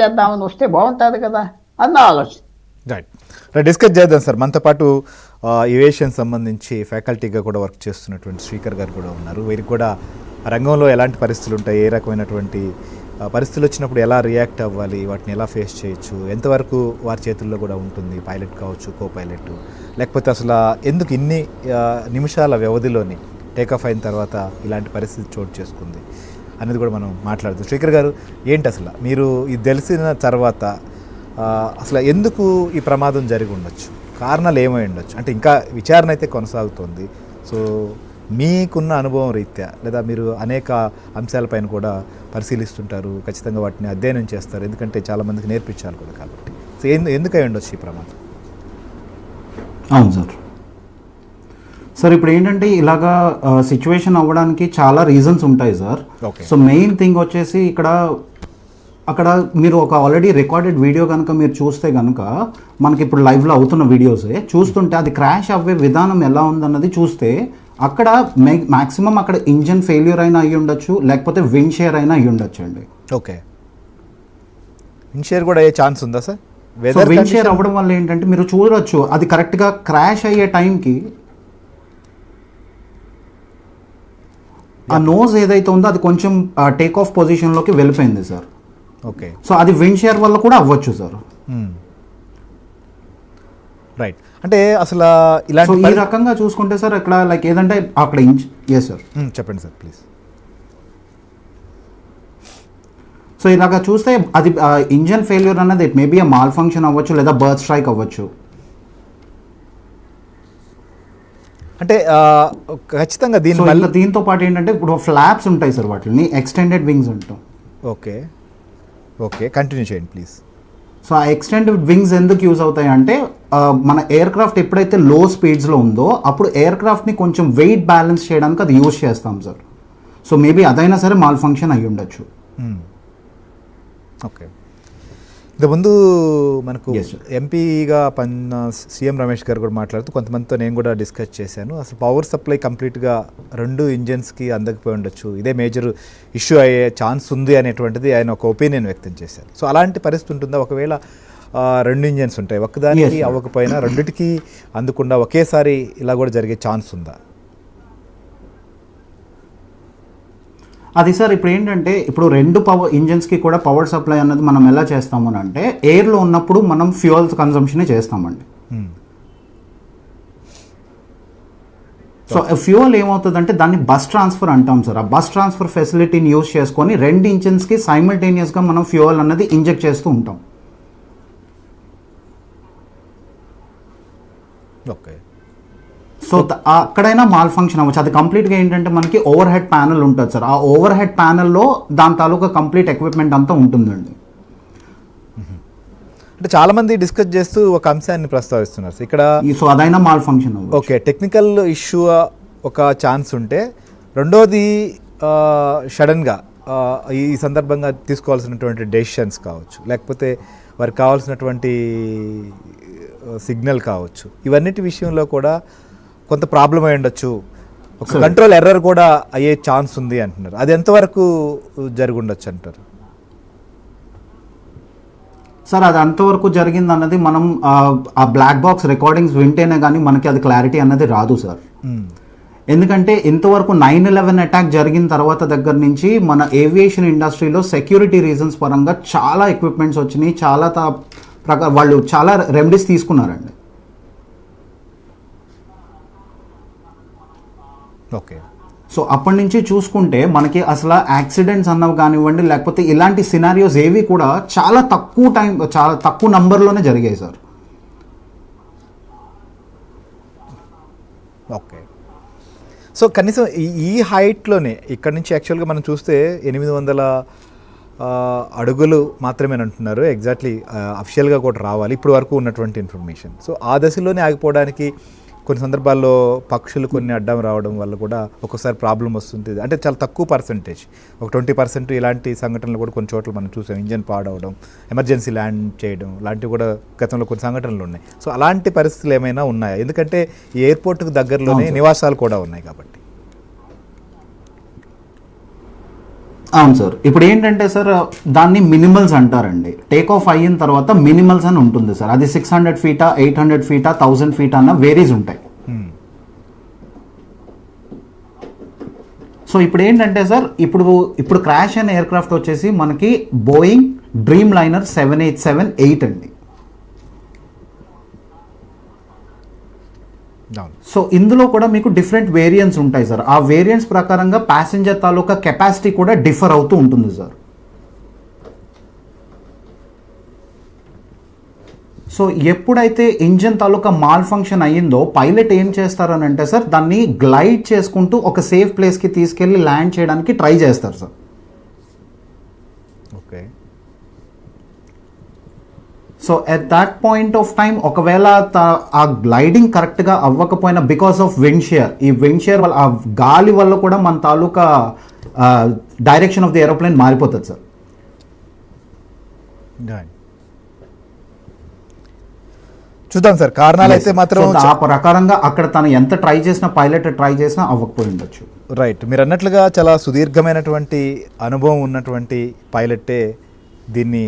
చేద్దామని వస్తే బాగుంటుంది కదా అన్న ఆలోచన. రైట్ డిస్కస్ చేద్దాం సార్. మనతో పాటు ఏవియేషన్ సంబంధించి ఫ్యాకల్టీగా కూడా వర్క్ చేస్తున్నటువంటి శ్రీకర్ గారు కూడా ఉన్నారు. వీరికి కూడా రంగంలో ఎలాంటి పరిస్థితులు ఉంటాయి, ఏ రకమైనటువంటి పరిస్థితులు వచ్చినప్పుడు ఎలా రియాక్ట్ అవ్వాలి, వాటిని ఎలా ఫేస్ చేయొచ్చు, ఎంతవరకు వారి చేతుల్లో కూడా ఉంటుంది, పైలట్ కావచ్చు, కో పైలట్, లేకపోతే అసలు ఎందుకు ఇన్ని నిమిషాల వ్యవధిలోని టేకాఫ్ అయిన తర్వాత ఇలాంటి పరిస్థితి చోటు చేసుకుంది అనేది కూడా మనం మాట్లాడుతాం. శ్రీకర్ గారు, ఏంటి అసలు మీరు ఇది తెలిసిన తర్వాత అసలు ఎందుకు ఈ ప్రమాదం జరిగి ఉండొచ్చు, కారణాలు ఏమై ఉండొచ్చు? అంటే ఇంకా విచారణ అయితే కొనసాగుతుంది. సో మీకున్న అనుభవం రీత్యా లేదా మీరు అనేక అంశాలపైన కూడా పరిశీలిస్తుంటారు, ఖచ్చితంగా వాటిని అధ్యయనం చేస్తారు, ఎందుకంటే చాలామందికి నేర్పించాలి కూడా కాబట్టి. సో ఎందుకై ఉండొచ్చు ఈ ప్రమాదం? అవును సార్ ఇప్పుడు ఏంటంటే ఇలాగా సిచ్యువేషన్ అవ్వడానికి చాలా రీజన్స్ ఉంటాయి సార్. సో మెయిన్ థింగ్ వచ్చేసి అక్కడ మీరు ఒక ఆల్రెడీ రికార్డెడ్ వీడియో కనుక మీరు చూస్తే కనుక మనకి ఇప్పుడు లైవ్లో అవుతున్న వీడియోసే చూస్తుంటే అది క్రాష్ అవ్వే విధానం ఎలా ఉందన్నది చూస్తే అక్కడ మ్యాక్సిమం అక్కడ ఇంజన్ ఫెయిల్యూర్ అయినా అయ్యి ఉండొచ్చు, లేకపోతే విండ్ షేర్ అయినా అయ్యి ఉండొచ్చు అండి. ఓకే, విండ్ షేర్ కూడా అయ్యే ఛాన్స్ ఉందా సార్? విండ్ షేర్ అవ్వడం వల్ల ఏంటంటే మీరు చూడొచ్చు అది కరెక్ట్గా క్రాష్ అయ్యే టైంకి ఆ నోజ్ ఏదైతే ఉందో అది కొంచెం టేక్ ఆఫ్ పొజిషన్లోకి వెళ్ళిపోయింది సార్. ఓకే, సో అది విండ్ షేర్ వల్ల కూడా అవ్వచ్చు సార్. రైట్, అంటే అసలు ఇలాంటి ఈ రకంగా చూసుకుంటే సార్ ఇక్కడ లైక్ ఏదంటే అక్కడ సార్ చెప్పండి సార్ ప్లీజ్. సో ఇలాగా చూస్తే అది ఇంజన్ ఫెయిల్యూర్ అన్నది ఇట్ మేబీ మాల్ ఫంక్షన్ అవ్వచ్చు లేదా బర్త్ స్ట్రైక్ అవ్వచ్చు. అంటే ఖచ్చితంగా దీంతో పాటు ఏంటంటే ఇప్పుడు ఫ్లాప్స్ ఉంటాయి సార్, వాటిని ఎక్స్టెండెడ్ వింగ్స్ ఉంటాం. ఓకే ఓకే, కంటిన్యూ చేయండి ప్లీజ్. సో ఆ ఎక్స్టెండెడ్ వింగ్స్ ఎందుకు యూజ్ అవుతాయి అంటే మన ఎయిర్ క్రాఫ్ట్ ఎప్పుడైతే లో స్పీడ్స్లో ఉందో అప్పుడు ఎయిర్ క్రాఫ్ట్ని కొంచెం వెయిట్ బ్యాలెన్స్ చేయడానికి అది యూజ్ చేస్తాం సార్. సో మేబీ అదైనా సరే మాల్ ఫంక్షన్ అయ్యి ఉండొచ్చు. ఓకే, ఇంతకుముందు మనకు ఎంపీగా సీఎం రమేష్ గారు కూడా మాట్లాడుతూ కొంతమందితో నేను కూడా డిస్కస్ చేశాను. అసలు పవర్ సప్లై కంప్లీట్గా 2 ఇంజన్స్కి అందకపోయి ఉండొచ్చు, ఇదే మేజర్ ఇష్యూ అయ్యే ఛాన్స్ ఉంది అనేటువంటిది ఆయన ఒక ఒపీనియన్ వ్యక్తం చేశారు. సో అలాంటి పరిస్థితి ఉంటుందా? ఒకవేళ 2 ఇంజన్స్ ఉంటాయి, ఒక్కదానికి అవ్వకపోయినా రెండిటికి అందకుండా ఒకేసారి ఇలా కూడా జరిగే ఛాన్స్ ఉందా? అది సార్ ఇప్పుడు ఏంటంటే ఇప్పుడు 2 పవర్ ఇంజన్స్కి కూడా పవర్ సప్లై అన్నది మనం ఎలా చేస్తాము అంటే ఎయిర్లో ఉన్నప్పుడు మనం ఫ్యూయల్స్ కన్సంప్షనే చేస్తామండి. సో ఫ్యూయల్ ఏమవుతుందంటే దాన్ని బస్ ట్రాన్స్ఫర్ అంటాం సార్. ఆ బస్ ట్రాన్స్ఫర్ ఫెసిలిటీని యూజ్ చేసుకొని 2 ఇంజన్స్కి సైమల్టేనియస్గా మనం ఫ్యూయల్ అన్నది ఇంజెక్ట్ చేస్తూ ఉంటాం. ఓకే, సో అక్కడైనా మాల్ ఫంక్షన్ అవ్వచ్చు. అది కంప్లీట్గా ఏంటంటే మనకి ఓవర్ హెడ్ ప్యానల్ ఉంటుంది సార్. ఆ ఓవర్ హెడ్ ప్యానల్లో దాని తాలూకా కంప్లీట్ ఎక్విప్మెంట్ అంతా ఉంటుందండి. అంటే చాలా మంది డిస్కస్ చేస్తూ ఒక అంశాన్ని ప్రస్తావిస్తున్నారు ఇక్కడ. సో అదైనా మాల్ ఫంక్షన్ అవ్వచ్చు. ఓకే, టెక్నికల్ ఇష్యూ ఒక ఛాన్స్ ఉంటే, రెండోది సడన్గా ఈ సందర్భంగా తీసుకోవాల్సినటువంటి డెసిషన్స్ కావచ్చు, లేకపోతే వారికి కావాల్సినటువంటి సిగ్నల్ కావచ్చు, ఇవన్నిటి విషయంలో కూడా కొంత ప్రాబ్లం అయి ఉండొచ్చు, ఒక కంట్రోల్ ఎర్రర్ కూడా అయ్యే ఛాన్స్ ఉంది అంటున్నారు. అది ఎంతవరకు జరిగి ఉండొచ్చు అంటారు సార్? అది అంతవరకు జరిగింది అన్నది మనం ఆ బ్లాక్ బాక్స్ రికార్డింగ్స్ వింటేనే కానీ మనకి అది క్లారిటీ అన్నది రాదు సార్. ఎందుకంటే ఇంతవరకు 9/11 అటాక్ జరిగిన తర్వాత దగ్గర నుంచి మన ఏవియేషన్ ఇండస్ట్రీలో సెక్యూరిటీ రీజన్స్ పరంగా చాలా ఎక్విప్మెంట్స్ వచ్చినాయి, చాలా వాళ్ళు చాలా రెమెడీస్ తీసుకున్నారండి. ఓకే, సో అప్పటి నుంచి చూసుకుంటే మనకి అసలు యాక్సిడెంట్స్ అన్నవి కానివ్వండి, లేకపోతే ఇలాంటి సినారియోస్ ఏవి కూడా చాలా తక్కువ నంబర్లోనే జరిగాయి సార్. ఓకే, సో కనీసం ఈ హైట్లోనే ఇక్కడ నుంచి యాక్చువల్గా మనం చూస్తే 800 అడుగులు మాత్రమే అంటున్నారు. ఎగ్జాక్ట్లీ అఫిషియల్గా కూడా రావాలి ఇప్పుడు వరకు ఉన్నటువంటి ఇన్ఫర్మేషన్. సో ఆ దశలోనే ఆగిపోవడానికి కొన్ని సందర్భాల్లో పక్షులు కొన్ని అడ్డం రావడం వల్ల కూడా ఒక్కోసారి ప్రాబ్లం వస్తుంది. అంటే చాలా తక్కువ పర్సెంటేజ్, ఒక 20% ఇలాంటి సంఘటనలు కూడా కొన్ని చోట్ల మనం చూసాం. ఇంజన్ పాడవడం, ఎమర్జెన్సీ ల్యాండ్ చేయడం లాంటివి కూడా గతంలో కొన్ని సంఘటనలు ఉన్నాయి. సో అలాంటి పరిస్థితులు ఏమైనా ఉన్నాయా? ఎందుకంటే ఈ ఎయిర్పోర్ట్కి దగ్గరలోనే నివాసాలు కూడా ఉన్నాయి కాబట్టి. అవును సార్. ఇప్పుడు ఏంటంటే సార్ దాన్ని మినిమల్స్ అంటారండి. టేక్ ఆఫ్ అయిన తర్వాత మినిమల్స్ అని ఉంటుంది సార్. అది 600 ఫీటా, 800 ఫీటా, 1000 ఫీటా అన్న వేరీస్ ఉంటాయి. సో ఇప్పుడు ఏంటంటే సార్ ఇప్పుడు క్రాష్ అయిన ఎయిర్ క్రాఫ్ట్ వచ్చేసి మనకి బోయింగ్ డ్రీమ్ లైనర్ 787-8 అండి. సో ఇందులో కూడా మీకు డిఫరెంట్ వేరియంట్స్ ఉంటాయి సార్. ఆ వేరియంట్స్ ప్రకారంగా ప్యాసింజర్ తాలూకా కెపాసిటీ కూడా డిఫర్ అవుతూ ఉంటుంది సార్. సో ఎప్పుడైతే ఇంజన్ తాలూకా మాల్ ఫంక్షన్ అయ్యిందో పైలట్ ఏం చేస్తారని అంటే సార్ దాన్ని గ్లైడ్ చేసుకుంటూ ఒక సేఫ్ ప్లేస్కి తీసుకెళ్ళి ల్యాండ్ చేయడానికి ట్రై చేస్తారు sir. Okay. So at that point of time ఒకవేళ ఆ గ్లైడింగ్ కరెక్ట్గా అవ్వకపోయినా బికాస్ ఆఫ్ విండ్ షియర్, ఈ విండ్ షియర్ వల్ల ఆ గాలి వల్ల కూడా మన తాలూకా డైరెక్షన్ ఆఫ్ ది ఏరోప్లేన్ మారిపోతుంది సార్. చూద్దాం సార్, కారణాలు అయితే మాత్రం ఆ ప్రకారంగా అక్కడ తను ఎంత ట్రై చేసినా పైలట్ ట్రై చేసినా అవ్వకపోయి ఉండొచ్చు. రైట్, మీరు అన్నట్లుగా చాలా సుదీర్ఘమైనటువంటి అనుభవం ఉన్నటువంటి పైలట్టే దీన్ని